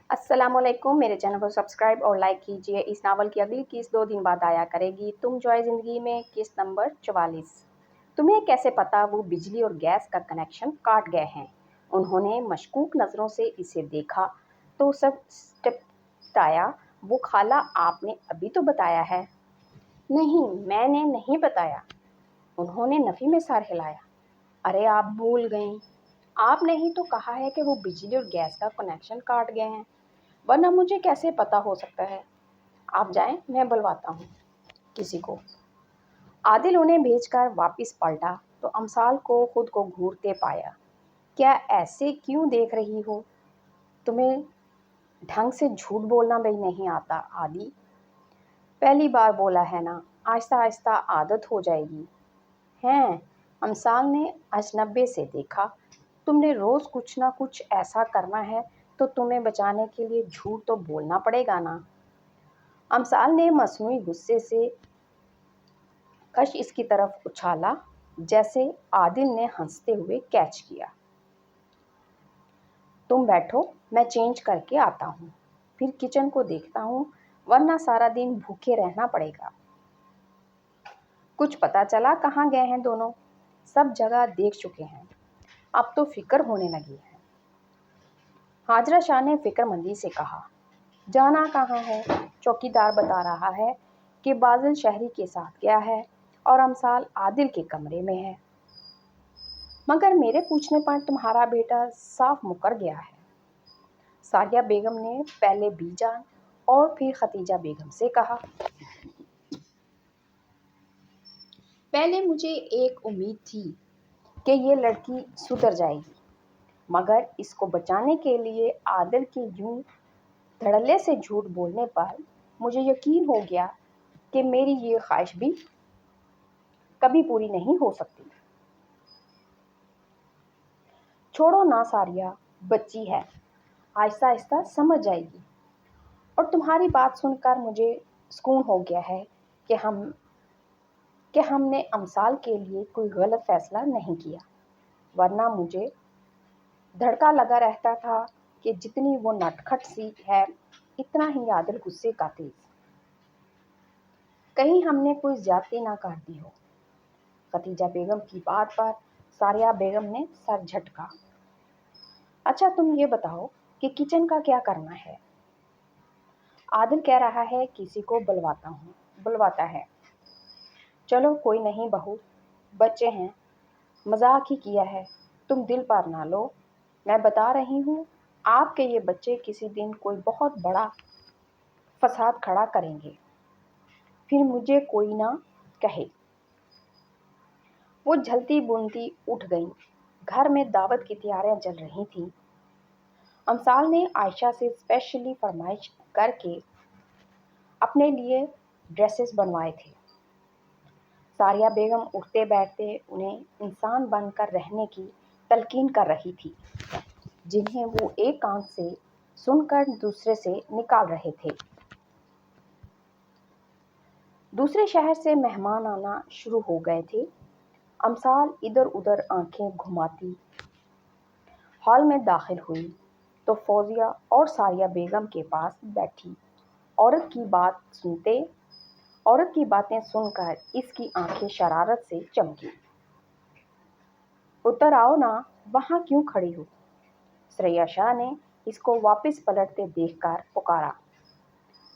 अस्सलाम वालेकुम। मेरे चैनल को सब्सक्राइब और लाइक कीजिए। इस नावल की अगली किस्त 2 दिन बाद आया करेगी। तुम जो है ज़िंदगी में किस्त नंबर 44। तुम्हें कैसे पता वो बिजली और गैस का कनेक्शन काट गए हैं? उन्होंने मशकूक नज़रों से इसे देखा तो सब स्टेपटाया। वो खाला, आपने अभी तो बताया है। नहीं, मैंने नहीं बताया। उन्होंने नफ़ी में सर हिलाया। अरे आप भूल गईं। आपने ही तो कहा है कि वो बिजली और गैस का कनेक्शन काट गए हैं, वरना मुझे कैसे पता हो सकता है? आप जाएं, मैं बुलवाता हूँ किसी को। आदिल उन्हें भेजकर वापस पलटा तो अमसाल को खुद को घूरते पाया। क्या ऐसे क्यों देख रही हो? तुम्हें ढंग से झूठ बोलना भी नहीं आता आदि? पहली बार बोला है ना, आहिस्ता आहिस्ता आदत हो जाएगी। हैं? अमसाल ने अजनबे से देखा। तुमने रोज़ कुछ ना कुछ ऐसा करना है तो तुम्हें बचाने के लिए झूठ तो बोलना पड़ेगा ना। अमसाल ने मसनूई गुस्से से कश इसकी तरफ उछाला, जैसे आदिल ने हंसते हुए कैच किया। तुम बैठो, मैं चेंज करके आता हूँ, फिर किचन को देखता हूँ, वरना सारा दिन भूखे रहना पड़ेगा। कुछ पता चला कहाँ गए हैं दोनों? सब जगह देख चुके हैं, अब तो फिक्र होने लगी है। हाजरा शाह ने फिक्रमंदी से कहा, जाना कहाँ है? चौकीदार बता रहा है कि बादल शहरी के साथ गया है और अमसाल आदिल के कमरे में है। मगर मेरे पूछने पर तुम्हारा बेटा साफ मुकर गया है। सारिया बेगम ने पहले बीजान और फिर खतीजा बेगम से कहा। पहले मुझे एक उम्मीद थी कि ये लड़की सुधर जाएगी, मगर इसको बचाने के लिए आदिल के यूं धड़ल्ले से झूठ बोलने पर मुझे यकीन हो गया कि मेरी ये ख्वाहिश भी कभी पूरी नहीं हो सकती। छोड़ो ना सारिया, बच्ची है, आहिस्ता आहिस्ता समझ जाएगी। और तुम्हारी बात सुनकर मुझे सुकून हो गया है कि हमने अमसाल के लिए कोई गलत फैसला नहीं किया, वरना मुझे धड़का लगा रहता था कि जितनी वो नटखट सी है, इतना ही आदिल गुस्से का तेज। कहीं हमने कोई ज्यादती ना कर दी हो। खतीजा बेगम की बात पर सारिया बेगम ने सर झटका। अच्छा तुम ये बताओ कि किचन का क्या करना है? आदिल कह रहा है किसी को बुलवाता है। चलो कोई नहीं बहू, बच्चे हैं, मजाक ही किया है, तुम दिल पर ना लो। मैं बता रही हूँ, आपके ये बच्चे किसी दिन कोई बहुत बड़ा फसाद खड़ा करेंगे, फिर मुझे कोई ना कहे। वो झलती बुनती उठ गई। घर में दावत की तैयारियां चल रही थीं। अमसाल ने आयशा से स्पेशली फरमाइश करके अपने लिए ड्रेसेस बनवाए थे। सारिया बेगम उठते बैठते उन्हें इंसान बनकर रहने की तलकीन कर रही थी, जिन्हें वो एक कान से सुनकर दूसरे से निकाल रहे थे। दूसरे शहर से मेहमान आना शुरू हो गए थे। अमसाल इधर उधर आंखें घुमाती हॉल में दाखिल हुई तो फौजिया और सारिया बेगम के पास बैठी औरत की बातें सुनकर इसकी आंखें शरारत से चमकी। उतर आओ ना, वहां क्यों खड़ी हो? सरैया शाह ने इसको वापस पलटते देखकर पुकारा।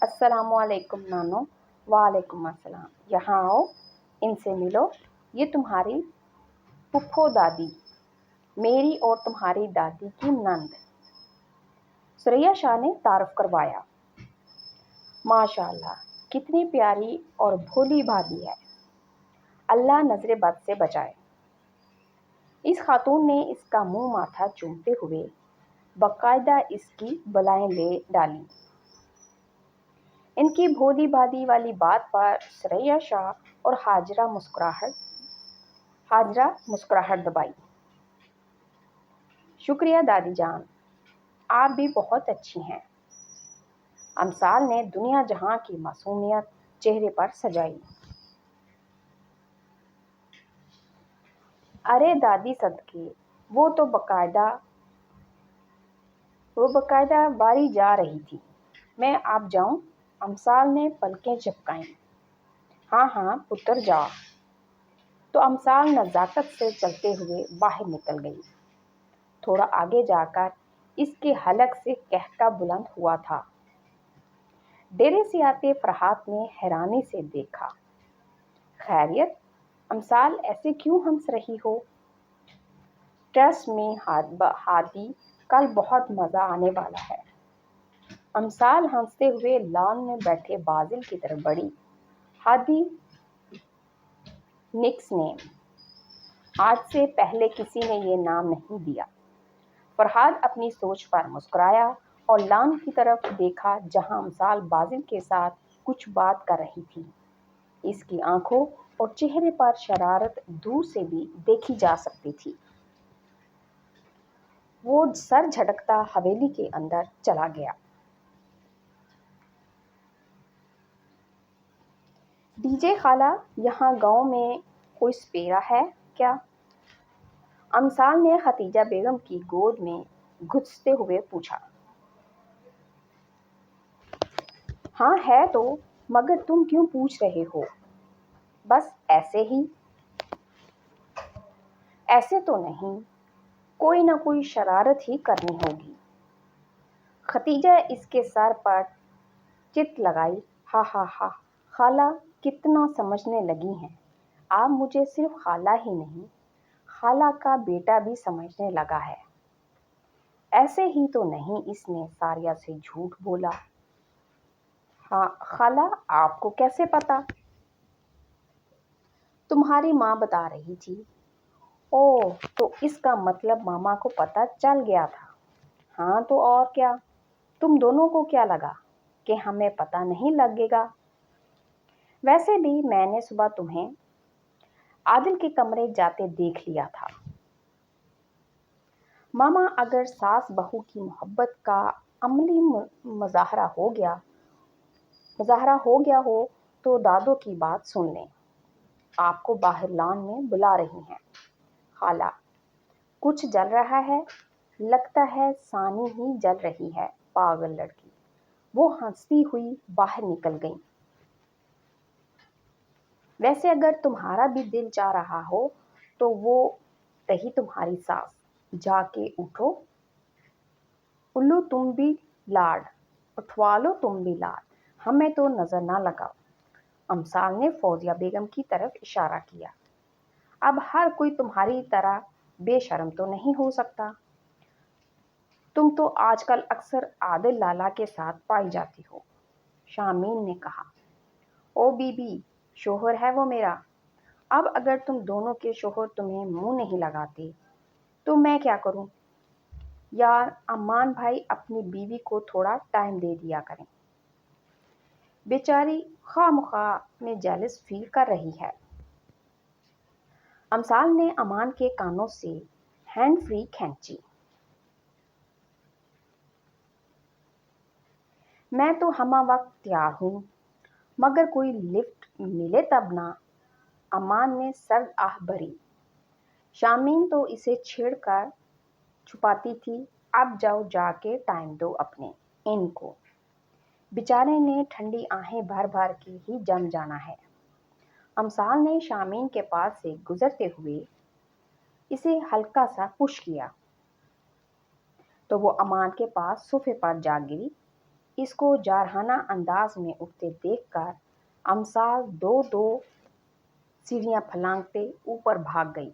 अस्सलामुअलैकुम नानो। वालेकुम अस्सलाम। यहाँ आओ, इनसे मिलो, ये तुम्हारी फुफ्फो दादी, मेरी और तुम्हारी दादी की नंद। सरैया शाह ने तारुफ करवाया। माशाअल्लाह, कितनी प्यारी और भोली भाली है, अल्लाह नजरे बद से बचाए। इस खातून ने इसका मुंह माथा चूमते हुए बाकायदा इसकी बलाएं ले डाली। इनकी भोली भाली वाली बात पर सरैया शाह और हाजरा मुस्कुराहट दबाई। शुक्रिया दादी जान, आप भी बहुत अच्छी हैं। अमसाल ने दुनिया जहां की मासूमियत चेहरे पर सजाई। अरे दादी सदके, वो तो बाकायदा وہ باقاعدہ باری جا رہی تھی۔ میں آپ جاؤں؟ امثال نے پلکیں جھپکائیں۔ ہاں ہاں پتر جا۔ تو امثال نزاکت سے چلتے ہوئے باہر نکل گئی۔ تھوڑا آگے جا کر اس کے حلق سے کہکا بلند ہوا تھا۔ ڈیرے سے آتے فرحات نے حیرانی سے دیکھا۔ خیریت؟ امثال ایسے کیوں ہنس رہی ہو؟ ٹرسٹ میں ہادی کل بہت مزہ آنے والا ہے۔ امثال ہنستے ہوئے لان میں بیٹھے بازل کی طرف بڑھی۔ ہادی نکس نیم۔ آج سے پہلے کسی نے یہ نام نہیں دیا۔ فرحات اپنی سوچ پر مسکرایا اور لان کی طرف دیکھا جہاں امثال بازل کے ساتھ کچھ بات کر رہی تھی۔ اس کی آنکھوں اور چہرے پر شرارت دور سے بھی دیکھی جا سکتی تھی۔ وہ سر جھٹکتا حویلی کے اندر چلا گیا۔ ڈی جے خالہ، یہاں گاؤں میں کوئی سپیرا ہے کیا؟ امثال نے ختیجہ بیگم کی گود میں گھستے ہوئے پوچھا۔ ہاں ہے تو، مگر تم کیوں پوچھ رہے ہو؟ بس ایسے ہی۔ ایسے تو نہیں، کوئی نہ کوئی شرارت ہی کرنی ہوگی۔ ختیجہ اس کے سر پر چت لگائی۔ ہا ہا ہا، خالہ کتنا سمجھنے لگی ہیں۔ آپ مجھے صرف خالہ ہی نہیں، خالہ کا بیٹا بھی سمجھنے لگا ہے۔ ایسے ہی تو نہیں اس نے ساریہ سے جھوٹ بولا۔ ہاں خالہ، آپ کو کیسے پتا؟ تمہاری ماں بتا رہی تھی۔ اوہ، تو اس کا مطلب ماما کو پتہ چل گیا تھا۔ ہاں تو اور کیا، تم دونوں کو کیا لگا کہ ہمیں پتہ نہیں لگے گا؟ ویسے بھی میں نے صبح تمہیں عادل کے کمرے جاتے دیکھ لیا تھا۔ ماما، اگر ساس بہو کی محبت کا عملی مظاہرہ ہو گیا ہو تو دادو کی بات سن لیں۔ آپ کو باہر لان میں بلا رہی ہیں۔ خالہ، کچھ جل رہا ہے؟ لگتا ہے ثانی ہی جل رہی ہے، پاگل لڑکی۔ وہ ہنستی ہوئی باہر نکل گئی۔ ویسے اگر تمہارا بھی دل چاہ رہا ہو تو وہ رہی تمہاری ساس، جا کے اٹھو۔ الو تم بھی لاڈ، اٹھوا لو تم بھی لاڈ، ہمیں تو نظر نہ لگاؤ۔ امثال نے فوزیہ بیگم کی طرف اشارہ کیا۔ اب ہر کوئی تمہاری طرح بے شرم تو نہیں ہو سکتا۔ تم تو آج کل اکثر عادل لالا کے ساتھ پائی جاتی ہو، شامین نے کہا۔ او بی بی، شوہر ہے وہ میرا۔ اب اگر تم دونوں کے شوہر تمہیں منہ نہیں لگاتے تو میں کیا کروں؟ یار امان بھائی اپنی بیوی کو تھوڑا ٹائم دے دیا کریں، بیچاری خواہ مخواہ میں جیلس فیل کر رہی ہے۔ امثال نے امان کے کانوں سے ہینڈ فری کھینچی۔ میں تو ہمہ وقت تیار ہوں، مگر کوئی لفٹ ملے تب نا۔ امان نے سرد آہ بھری۔ شامین تو اسے چھیڑ کر چھپاتی تھی، اب جاؤ جا کے ٹائم دو اپنے ان کو، بیچارے نے ٹھنڈی آہیں بھر بھر کے ہی جم جانا ہے۔ امثال نے شامین کے پاس سے گزرتے ہوئے اسے ہلکا سا پش کیا تو وہ امان کے پاس صوفے پر جا گری۔ اس کو جارحانہ انداز میں اٹھتے دیکھ کر امثال دو سیڑھیاں پھلانگتے اوپر بھاگ گئی۔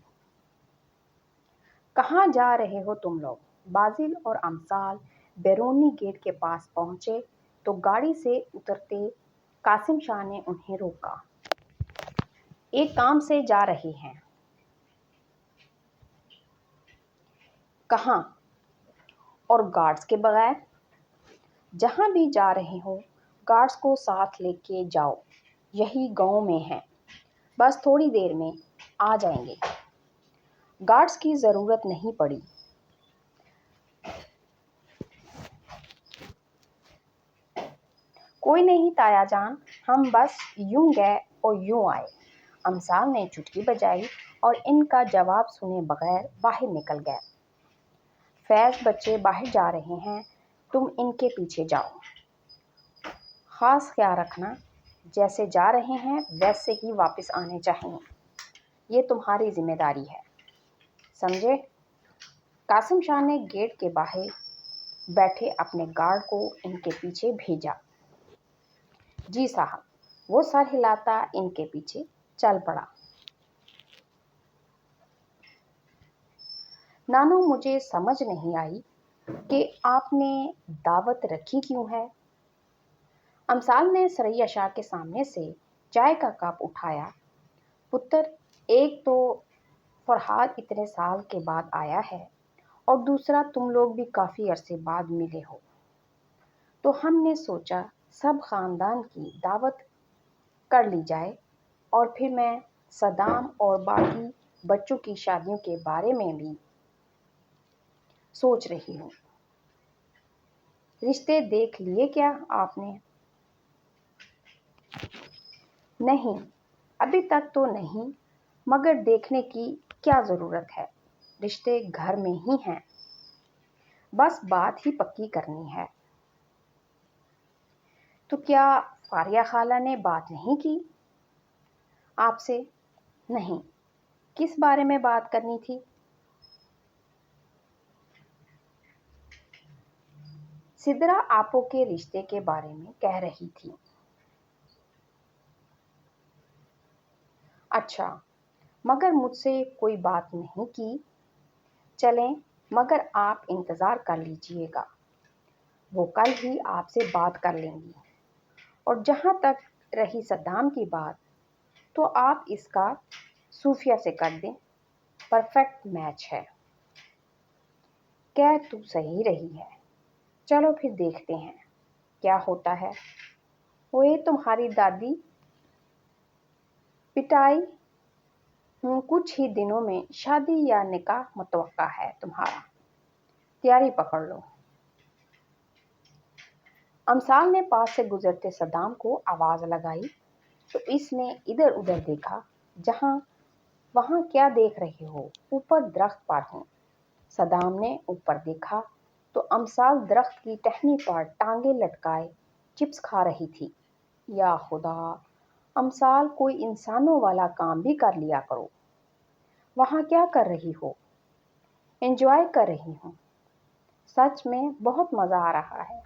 کہاں جا رہے ہو تم لوگ؟ بازل اور امثال بیرونی گیٹ کے پاس پہنچے تو گاڑی سے اترتے قاسم شاہ نے انہیں روکا۔ ایک کام سے جا رہے ہیں۔ کہاں؟ اور گارڈز کے بغیر؟ جہاں بھی جا رہے ہو گارڈز کو ساتھ لے کے جاؤ، یہی گاؤں میں ہیں، بس تھوڑی دیر میں آ جائیں گے۔ گارڈز کی ضرورت نہیں پڑی۔ کوئی نہیں تایا جان، ہم بس یوں گئے اور یوں آئے۔ امثال نے چٹکی بجائی اور ان کا جواب سنے بغیر باہر نکل گئے۔ फैज़ बच्चे बाहर जा रहे हैं, तुम इनके पीछे जाओ। ख़ास ख्याल रखना, जैसे जा रहे हैं वैसे ही वापस आने चाहिए। ये तुम्हारी जिम्मेदारी है, समझे? कासिम शाह ने गेट के बाहर बैठे अपने गार्ड को इनके पीछे भेजा। जी साहब, वो सर हिलाता इनके पीछे चल पड़ा। नानू, मुझे समझ नहीं आई कि आपने दावत रखी क्यों है। अमसाल ने सरैया शाह के सामने से चाय का कप उठाया। पुत्र, एक तो फरहाद इतने साल के बाद आया है और दूसरा तुम लोग भी काफ़ी अरसे बाद मिले हो, तो हमने सोचा सब ख़ानदान की दावत कर ली जाए। और फिर मैं सदाम और बाकी बच्चों की शादियों के बारे में भी सोच रही हूँ। रिश्ते देख लिए क्या आपने? नहीं, अभी तक तो नहीं, मगर देखने की क्या ज़रूरत है, रिश्ते घर में ही हैं, बस बात ही पक्की करनी है। तो क्या फारिया खाला ने बात नहीं की आपसे? नहीं, किस बारे में बात करनी थी? सिद्रा आपो के रिश्ते के बारे में कह रही थी। अच्छा, मगर मुझसे कोई बात नहीं की। चलें, मगर आप इंतज़ार कर लीजिएगा, वो कल ही आपसे बात कर लेंगी। और जहाँ तक रही सद्दाम की बात, तो आप इसका सूफिया से कर दें, परफेक्ट मैच है। कह तो सही रही है, चलो फिर देखते हैं क्या होता है। वो तुम्हारी दादी पिटाई, कुछ ही दिनों में शादी या निकाह मुतवक्का है तुम्हारा, तैयारी पकड़ लो। अमसाल ने पास से गुजरते सदाम को आवाज़ लगाई, तो इसने इधर उधर देखा। जहाँ वहाँ क्या देख रहे हो? ऊपर दरख्त पर हूँ। सदाम ने ऊपर देखा तो अमसाल दरख्त की टहनी पर टांगे लटकाए चिप्स खा रही थी। या खुदा, अमसाल, कोई इंसानों वाला काम भी कर लिया करो। वहाँ क्या कर रही हो? एंजॉय कर रही हूँ, सच में बहुत मज़ा आ रहा है।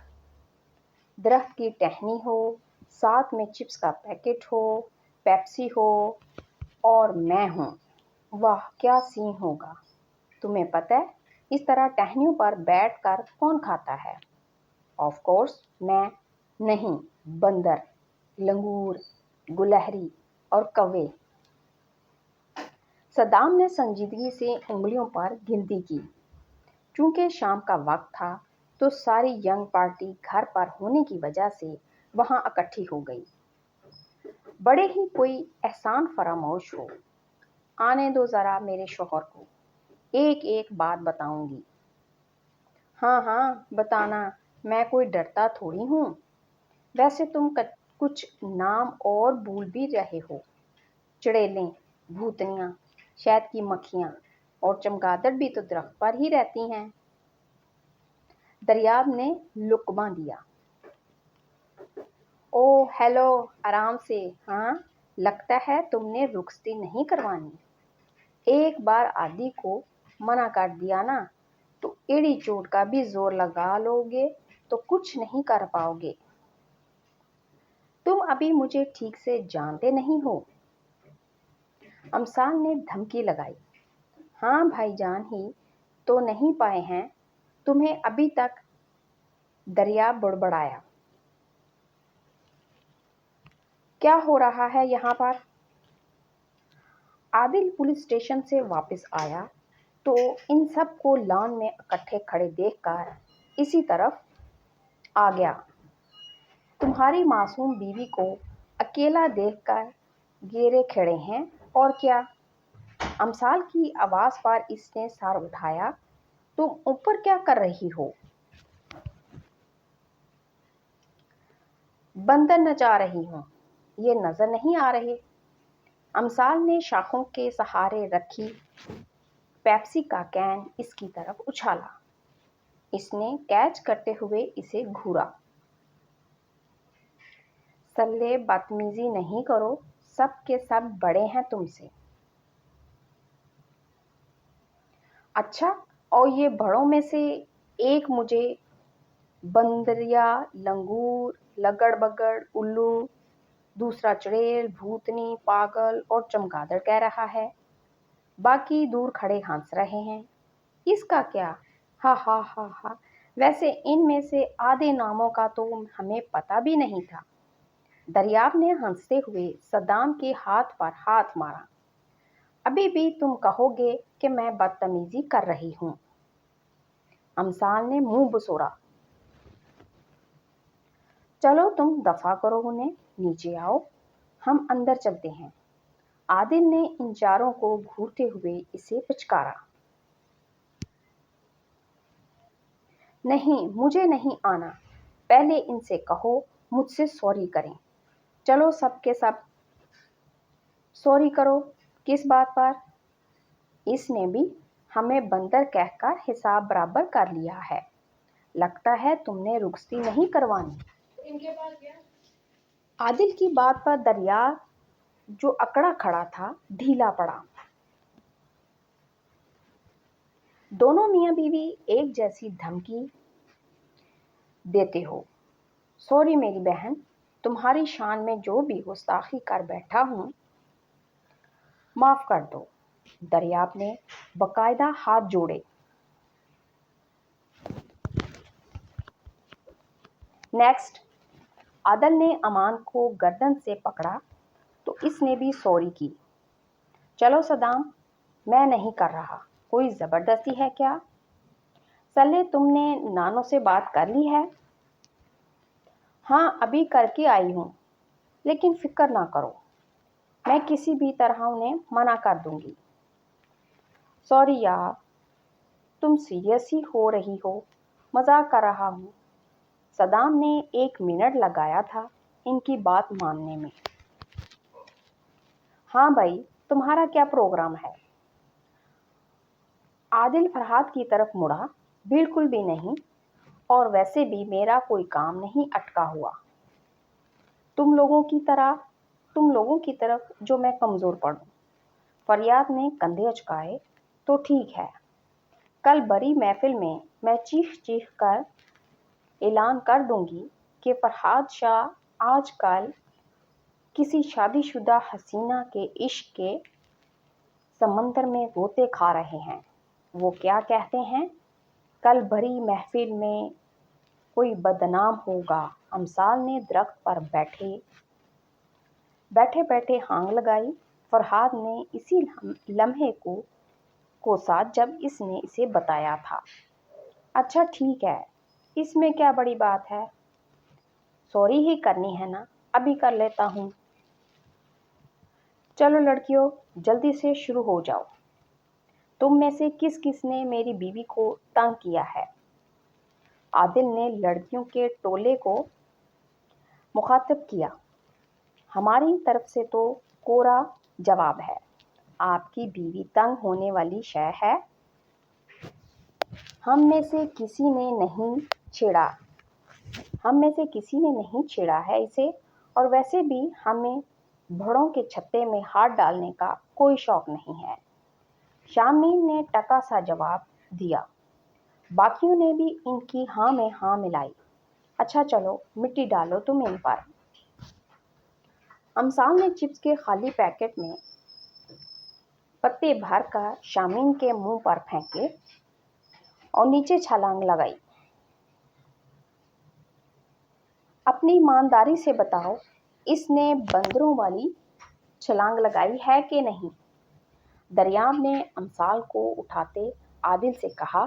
दरख्त की टहनी हो, साथ में चिप्स का पैकेट हो, पेप्सी हो और मैं हूँ। वाह, क्या सीन होगा। तुम्हें पता है इस तरह टहनियों पर बैठकर कौन खाता है? ऑफ कोर्स मैं। नहीं, बंदर, लंगूर, गुलहरी और कौवे। सदाम ने संजीदगी से उंगलियों पर गिनती की। चूंकि शाम का वक्त था तो सारी यंग पार्टी घर पर होने की वजह से वहां इकट्ठी हो गई। बड़े ही कोई एहसान फरामोश हो। आने दो ज़रा मेरे शौहर को, एक एक बात बताऊंगी। हाँ हाँ बताना, मैं कोई डरता थोड़ी हूँ। वैसे तुम कुछ नाम और भूल भी रहे हो। चुड़ैलें, भूतनियाँ, शहद की मक्खियाँ और चमगादड़ भी तो दरख्त पर ही रहती हैं। दरियाब ने लुकमा दिया। ओ हेलो, आराम से। हाँ, लगता है तुमने रुखसती नहीं करवानी। एक बार आदि को मना कर दिया ना, तो एड़ी चोट का भी जोर लगा लोगे तो कुछ नहीं कर पाओगे। तुम अभी मुझे ठीक से जानते नहीं हो। अमसाल ने धमकी लगाई। हाँ भाईजान ही तो नहीं पाए हैं तुम्हें अभी तक। दरिया बुड़बड़ाया। क्या हो रहा है यहाँ पर? आदिल पुलिस स्टेशन से वापस आया तो इन सब को लॉन में इकट्ठे खड़े देखकर इसी तरफ आ गया। तुम्हारी मासूम बीवी को अकेला देखकर घेरे खड़े हैं और क्या? अमसाल की आवाज़ पर इसने सर उठाया। तुम ऊपर क्या कर रही हो? बंदर नचा रही हूँ, ये नजर नहीं आ रहे? अमसाल ने शाखों के सहारे रखी पेप्सी का कैन इसकी तरफ उछाला। اس نے کیچ کرتے ہوئے اسے گھورا۔ سلے بدتمیزی نہیں کرو، سب کے سب بڑے ہیں تم سے۔ اچھا، اور یہ بڑوں میں سے ایک مجھے بندریا، لنگور، لگڑ بگڑ، الو، دوسرا چڑیل، بھوتنی، پاگل اور چمگادڑ کہہ رہا ہے۔ باقی دور کھڑے ہنس رہے ہیں۔ اس کا کیا؟ ہا ہا ہا ہا۔ ویسے ان میں سے آدھے ناموں کا تو ہمیں پتہ بھی نہیں تھا۔ دریاب نے ہنستے ہوئے صدام کے ہاتھ پر ہاتھ مارا۔ ابھی بھی تم کہو گے کہ میں بدتمیزی کر رہی ہوں؟ امثال نے منہ بسوڑا۔ چلو تم دفع کرو انہیں، نیچے آؤ، ہم اندر چلتے ہیں۔ عادل نے ان چاروں کو گھورتے ہوئے اسے پچکارا۔ نہیں، مجھے نہیں آنا، پہلے ان سے کہو مجھ سے سوری کریں۔ چلو سب کے سب سوری کرو۔ کس بات پر؟ اس نے بھی ہمیں بندر کہہ کر حساب برابر کر لیا ہے۔ لگتا ہے تم نے رخصتی نہیں کروانی۔ عادل کی بات پر دریا جو اکڑا کھڑا تھا ڈھیلا پڑا۔ دونوں میاں بیوی ایک جیسی دھمکی دیتے ہو۔ سوری میری بہن، تمہاری شان میں جو بھی گستاخی کر بیٹھا ہوں معاف کر دو۔ دریاب نے باقاعدہ ہاتھ جوڑے۔ نیکسٹ۔ عادل نے امان کو گردن سے پکڑا تو اس نے بھی سوری کی۔ چلو صدام، میں نہیں کر رہا، کوئی زبردستی ہے کیا؟ سلے تم نے نانو سے بات کر لی ہے؟ ہاں، ابھی کر کے آئی ہوں، لیکن فکر نہ کرو، میں کسی بھی طرح انہیں منع کر دوں گی۔ سوری یار، تم سیریس ہی ہو رہی ہو؟ مذاق کر رہا ہوں۔ صدام نے 1 منٹ لگایا تھا ان کی بات ماننے میں۔ ہاں بھائی، تمہارا کیا پروگرام ہے؟ عادل فرحاد کی طرف مڑا۔ بالکل بھی نہیں، اور ویسے بھی میرا کوئی کام نہیں اٹکا ہوا۔ تم لوگوں کی طرف جو میں کمزور پڑوں۔ فریاد نے کندھے اچکائے۔ تو ٹھیک ہے، کل بڑی محفل میں میں چیخ کر اعلان کر دوں گی کہ فرحاد شاہ آج کل کسی شادی شدہ حسینہ کے عشق کے سمندر میں غوطے کھا رہے ہیں۔ وہ کیا کہتے ہیں، کل بھری محفل میں کوئی بدنام ہوگا۔ امثال نے درخت پر بیٹھے ہانگ لگائی۔ فرحاد نے اسی لمحے کو کوسا جب اس نے اسے بتایا تھا۔ اچھا ٹھیک ہے، اس میں کیا بڑی بات ہے؟ سوری ہی کرنی ہے نا، ابھی کر لیتا ہوں۔ چلو لڑکیوں، جلدی سے شروع ہو جاؤ۔ تم میں سے کس نے میری بیوی کو تنگ کیا ہے؟ عادل نے لڑکیوں کے ٹولے کو مخاطب کیا۔ ہماری طرف سے تو کورا جواب ہے۔ آپ کی بیوی تنگ ہونے والی شے ہے؟ ہم میں سے کسی نے نہیں چھیڑا ہے اسے، اور ویسے بھی ہمیں بھڑوں کے چھتے میں ہاتھ ڈالنے کا کوئی شوق نہیں ہے۔ شامین نے ٹکا سا جواب دیا۔ باقیوں نے بھی ان کی ہاں میں ہاں ملائی۔ اچھا چلو، مٹی ڈالو تم ان پر۔ امثال نے چپس کے خالی پیکٹ میں پتے بھر کر شامین کے منہ پر پھینکے اور نیچے چھلانگ لگائی۔ اپنی ایمانداری سے بتاؤ، اس نے بندروں والی چھلانگ لگائی ہے کہ نہیں؟ دریاب نے امثال کو اٹھاتے عادل سے کہا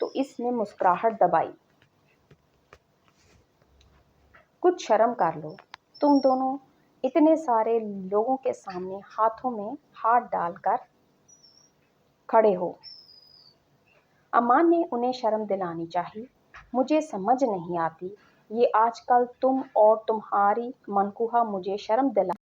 تو اس نے مسکراہٹ دبائی۔ کچھ شرم کر لو، تم دونوں اتنے سارے لوگوں کے سامنے ہاتھوں میں ہاتھ ڈال کر کھڑے ہو۔ امان نے انہیں شرم دلانی چاہی۔ مجھے سمجھ نہیں آتی، یہ آج کل تم اور تمہاری منکوہا مجھے شرم دلا